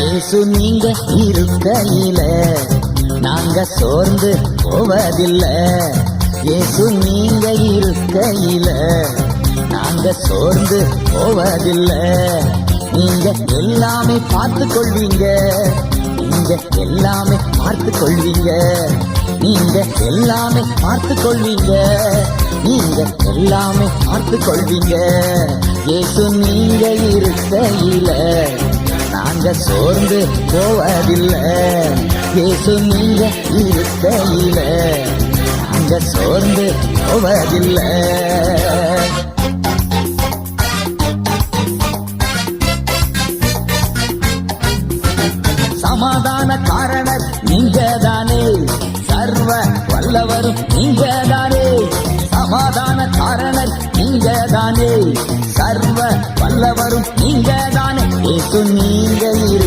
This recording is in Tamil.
இயேசு நீங்க இருக்கையில நாங்க சோர்ந்து போவதில்லை. இயேசு நீங்க இருக்கையில நாங்க சோர்ந்து போவதில்லை. நீங்க எல்லாமே பார்த்து கொள்வீங்க, நீங்க எல்லாமே பார்த்து கொள்வீங்க, நீங்க எல்லாமே பார்த்து கொள்வீங்க, நீங்க எல்லாமே பார்த்து கொள்வீங்க. இயேசு நீங்க இருக்கையில நாங்க சோர்ந்து போவதில்லை. இயேசு நீங்க இருக்கையில நாங்க சோர்ந்து போவதில்லை. சமாதான காரணர் நீங்க தானே, சர்வ வல்லவரும் நீங்க தானே. சமாதான காரணர் நீங்க தானே, சர்வ வல்லவரும் நீங்க தானே. இயேசு நீங்க